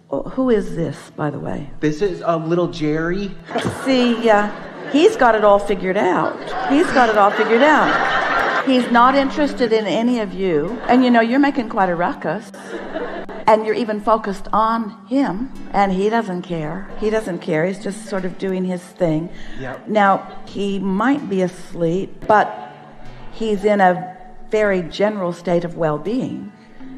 Who is this, by the way? This is little Jerry. See, he's got it all figured out. He's not interested in any of you. And you're making quite a ruckus. And you're even focused on him. And he doesn't care. He's just sort of doing his thing. Yep. Now, he might be asleep, but he's in a very general state of well-being.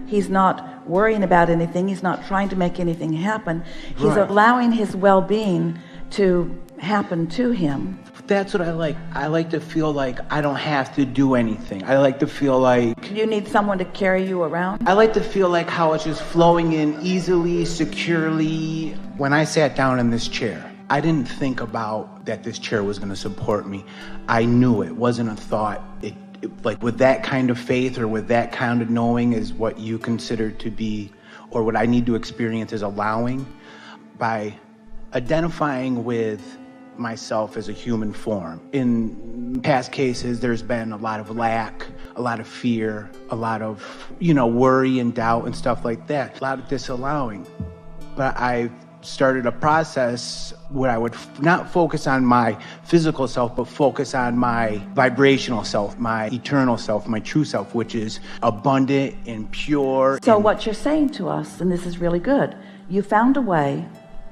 He's not worrying about anything. He's not trying to make anything happen. He's allowing his well-being to happen to him. That's what I like. I like to feel like I don't have to do anything. I like to feel like... You need someone to carry you around? I like to feel like how it's just flowing in easily, securely. When I sat down in this chair, I didn't think about that this chair was going to support me. I knew it wasn't a thought. Like with that kind of faith or with that kind of knowing is what you consider to be, or what I need to experience is allowing, by identifying with myself as a human form. In past cases, there's been a lot of lack, a lot of fear, a lot of, worry and doubt and stuff like that, a lot of disallowing. But I started a process where I would not focus on my physical self, but focus on my vibrational self, my eternal self, my true self, which is abundant and pure. So what you're saying to us, and this is really good, you found a way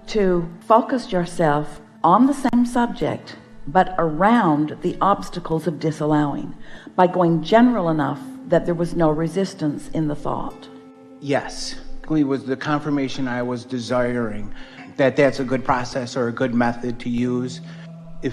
to focus yourself on the same subject, but around the obstacles of disallowing, by going general enough that there was no resistance in the thought. Yes. It was the confirmation I was desiring, that that's a good process or a good method to use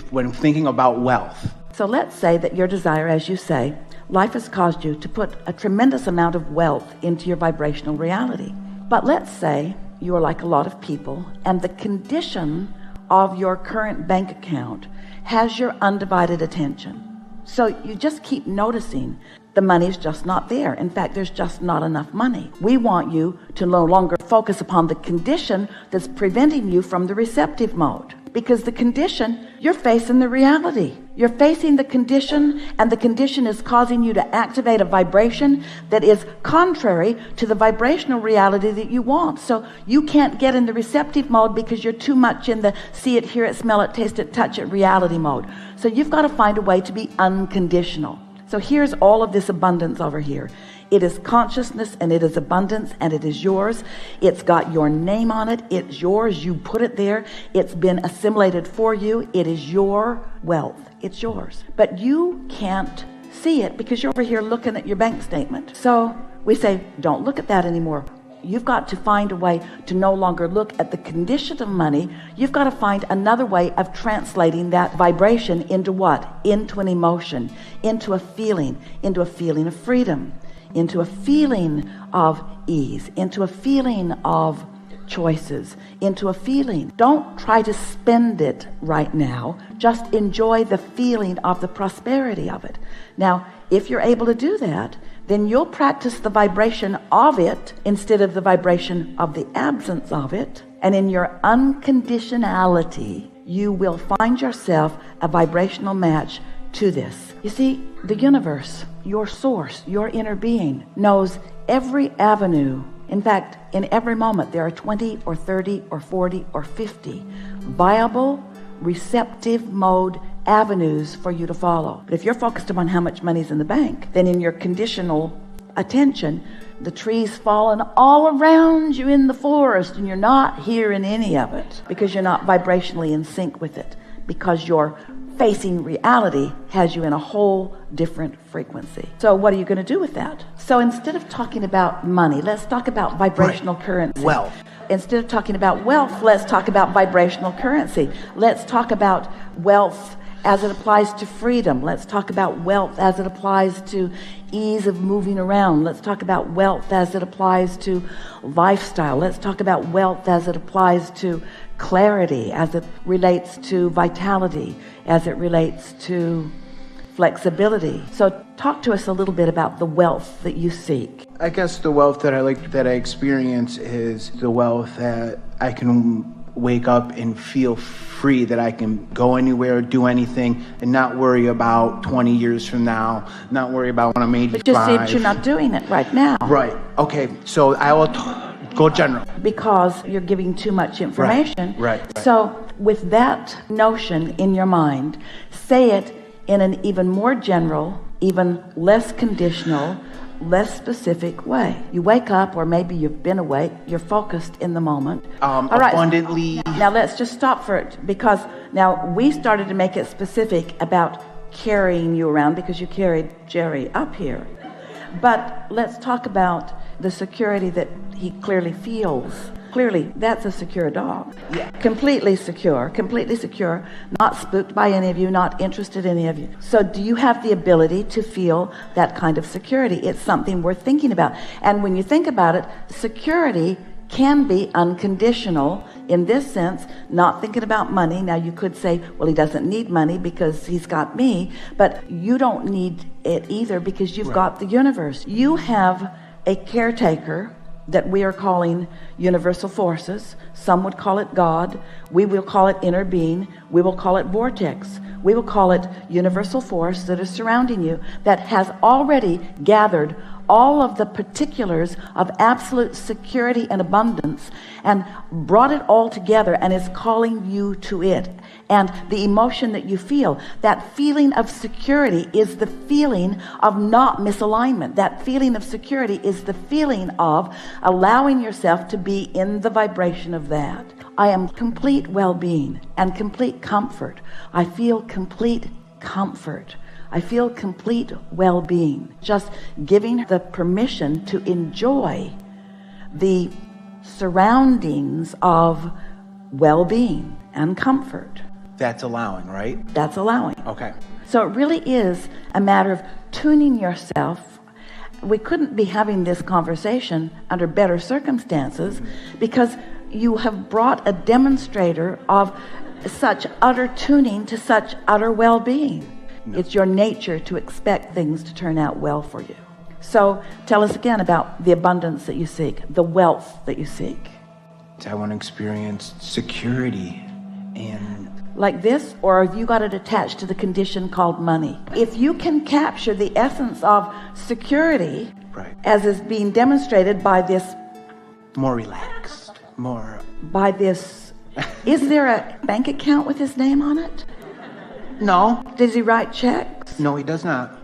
when thinking about wealth. So let's say that your desire, as you say, life has caused you to put a tremendous amount of wealth into your vibrational reality. But let's say you are like a lot of people, and the condition of your current bank account has your undivided attention. So you just keep noticing the money's just not there. In fact, there's just not enough money. We want you to no longer focus upon the condition that's preventing you from the receptive mode. Because the condition, you're facing the reality. You're facing the condition, and the condition is causing you to activate a vibration that is contrary to the vibrational reality that you want. So you can't get in the receptive mode because you're too much in the see it, hear it, smell it, taste it, touch it reality mode. So you've got to find a way to be unconditional. So here's all of this abundance over here. It is consciousness, and it is abundance, and it is yours. It's got your name on it. It's yours. You put it there. It's been assimilated for you. It is your wealth. It's yours. But you can't see it because you're over here looking at your bank statement. So we say, don't look at that anymore. You've got to find a way to no longer look at the condition of money. You've got to find another way of translating that vibration into what? Into an emotion, into a feeling of freedom, into a feeling of ease, into a feeling of choices, into a feeling. Don't try to spend it right now. Just enjoy the feeling of the prosperity of it. Now, if you're able to do that, then you'll practice the vibration of it instead of the vibration of the absence of it. And in your unconditionality, you will find yourself a vibrational match to this. You see, the universe, your source, your inner being, knows every avenue. In fact, in every moment, there are 20 or 30 or 40 or 50 viable, receptive mode avenues for you to follow. But if you're focused upon how much money's in the bank, then in your conditional attention, the trees falling all around you in the forest, and you're not hearing any of it because you're not vibrationally in sync with it, because your facing reality has you in a whole different frequency. So what are you going to do with that? So instead of talking about money, let's talk about vibrational currency. Wealth. Instead of talking about wealth, let's talk about vibrational currency. Let's talk about wealth as it applies to freedom. Let's talk about wealth as it applies to ease of moving around. Let's talk about wealth as it applies to lifestyle. Let's talk about wealth as it applies to clarity, as it relates to vitality, as it relates to flexibility. So talk to us a little bit about the wealth that you seek. I guess the wealth that I experience is the wealth that I can wake up and feel free, that I can go anywhere, do anything, and not worry about 20 years from now, not worry about when I'm 85. But you see that you're not doing it right now. Right. Okay. So I will Go general. Because you're giving too much information. Right. So with that notion in your mind, say it in an even more general, even less conditional, less specific way. You wake up, or maybe you've been awake, you're focused in the moment. All right. Abundantly. Now let's just stop for it, because now we started to make it specific about carrying you around because you carried Jerry up here. But let's talk about the security that he clearly feels. Clearly, that's a secure dog. Yeah. Completely secure, not spooked by any of you, not interested in any of you. So do you have the ability to feel that kind of security? It's something worth thinking about. And when you think about it, security can be unconditional in this sense, not thinking about money. Now you could say, well, he doesn't need money because he's got me, but you don't need it either because you've got the universe. You have a caretaker that we are calling universal forces. Some would call it God. We will call it inner being. We will call it vortex. We will call it universal force that is surrounding you, that has already gathered all of the particulars of absolute security and abundance and brought it all together and is calling you to it. And the emotion that you feel, that feeling of security, is the feeling of not misalignment. That feeling of security is the feeling of allowing yourself to be in the vibration of that. I am complete well-being and complete comfort. I feel complete comfort. I feel complete well-being. Just giving the permission to enjoy the surroundings of well-being and comfort. That's allowing, right? That's allowing. Okay. So it really is a matter of tuning yourself. We couldn't be having this conversation under better circumstances because you have brought a demonstrator of such utter tuning to such utter well-being. No. It's your nature to expect things to turn out well for you. So tell us again about the abundance that you seek, the wealth that you seek. I want to experience security and... Like this, or have you got it attached to the condition called money? If you can capture the essence of security, right, as is being demonstrated by this... More relaxed, more... By this... Is there a bank account with his name on it? No. Does he write checks? No, he does not.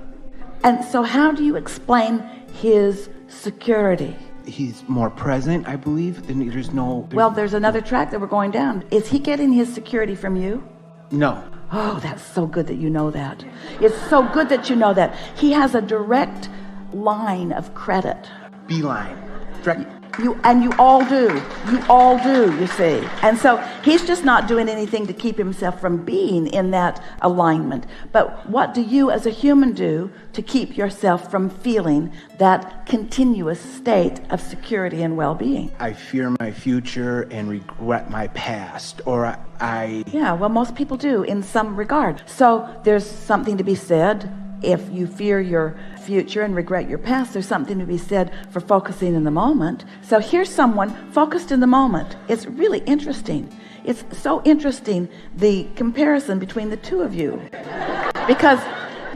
And so how do you explain his security? He's more present, I believe. There's another track that we're going down. Is he getting his security from you? No. Oh, that's so good that you know that. It's so good that you know that. He has a direct line of credit. Beeline. Direct. You all do, you see. And so he's just not doing anything to keep himself from being in that alignment. But what do you as a human do to keep yourself from feeling that continuous state of security and well-being? I fear my future and regret my past, or Yeah, well, most people do in some regard. So there's something to be said. If you fear your future and regret your past, there's something to be said for focusing in the moment. So here's someone focused in the moment. It's really interesting. It's so interesting, the comparison between the two of you. Because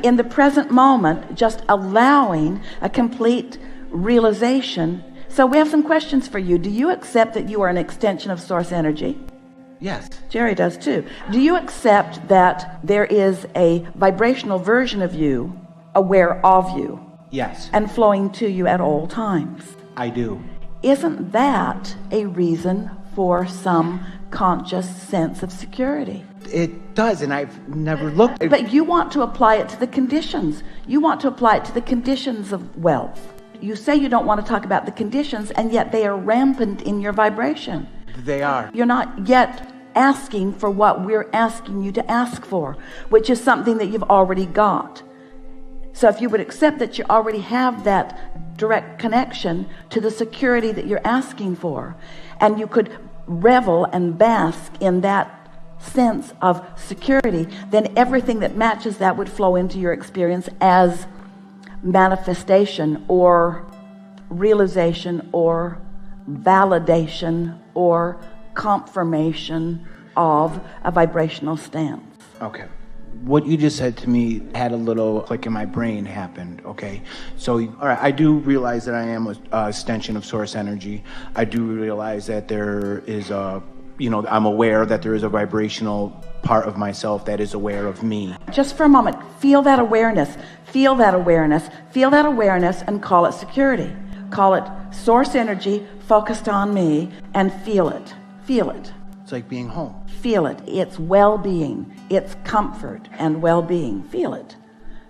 in the present moment, just allowing a complete realization. So we have some questions for you. Do you accept that you are an extension of source energy? Yes. Jerry does too. Do you accept that there is a vibrational version of you aware of you? Yes. And flowing to you at all times? I do. Isn't that a reason for some conscious sense of security? It does, and I've never looked at... But you want to apply it to the conditions. You want to apply it to the conditions of wealth. You say you don't want to talk about the conditions, and yet they are rampant in your vibration. They are. You're not yet asking for what we're asking you to ask for, which is something that you've already got. So if you would accept that you already have that direct connection to the security that you're asking for, and you could revel and bask in that sense of security, then everything that matches that would flow into your experience as manifestation or realization or validation or confirmation of a vibrational stance. Okay. What you just said to me had a little click in my brain happened, okay? So, all right, I do realize that I am a extension of source energy. I do realize that there is I'm aware that there is a vibrational part of myself that is aware of me. Just for a moment, feel that awareness, feel that awareness, feel that awareness, and call it security. Call it source energy focused on me, and feel it. Feel it. It's like being home. Feel it. It's well-being. It's comfort and well-being. Feel it.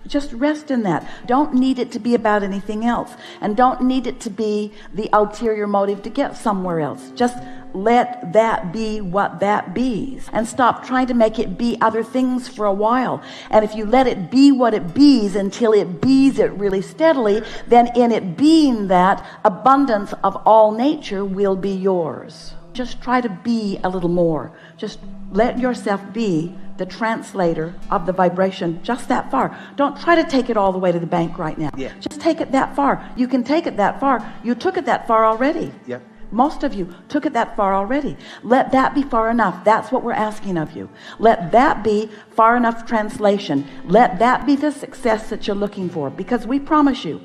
Just rest in that. Don't need it to be about anything else. And don't need it to be the ulterior motive to get somewhere else. Just let that be what that bees. And stop trying to make it be other things for a while. And if you let it be what it bees until it bees it really steadily, then in it being that, abundance of all nature will be yours. Just try to be a little more. Just let yourself be the translator of the vibration just that far. Don't try to take it all the way to the bank right now. Yeah. Just take it that far. You can take it that far. You took it that far already. Yep. Most of you took it that far already. Let that be far enough. That's what we're asking of you. Let that be far enough translation. Let that be the success that you're looking for. Because we promise you,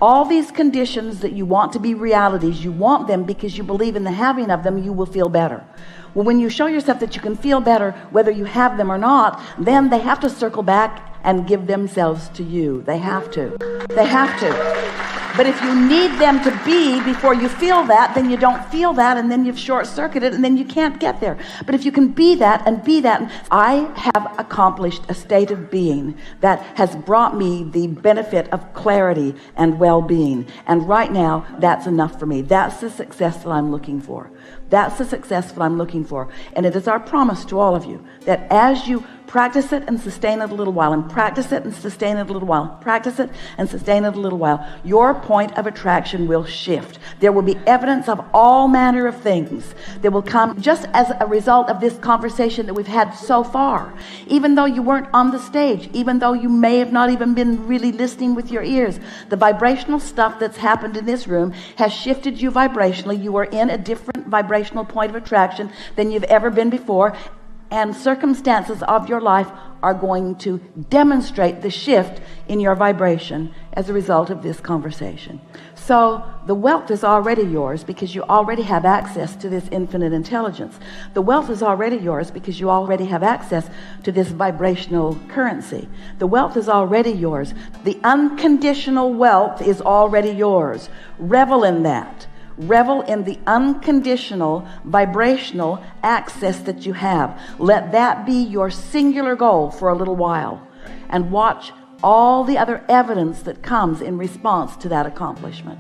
all these conditions that you want to be realities, you want them because you believe in the having of them, you will feel better. Well, when you show yourself that you can feel better whether you have them or not, then they have to circle back and give themselves to you. They have to. They have to. But if you need them to be before you feel that, then you don't feel that, and then you've short-circuited, and then you can't get there. But if you can be that and be that, I have accomplished a state of being that has brought me the benefit of clarity and well-being. And right now, that's enough for me. That's the success that I'm looking for. That's the success that I'm looking for. And it is our promise to all of you that as you practice it and sustain it a little while, and practice it and sustain it a little while, practice it and sustain it a little while, your point of attraction will shift. There will be evidence of all manner of things that will come just as a result of this conversation that we've had so far. Even though you weren't on the stage, even though you may have not even been really listening with your ears, the vibrational stuff that's happened in this room has shifted you vibrationally. You are in a different vibrational point of attraction than you've ever been before. And circumstances of your life are going to demonstrate the shift in your vibration as a result of this conversation. So the wealth is already yours because you already have access to this infinite intelligence. The wealth is already yours because you already have access to this vibrational currency. The wealth is already yours. The unconditional wealth is already yours. Revel in that. Revel in the unconditional vibrational access that you have. Let that be your singular goal for a little while, and watch all the other evidence that comes in response to that accomplishment.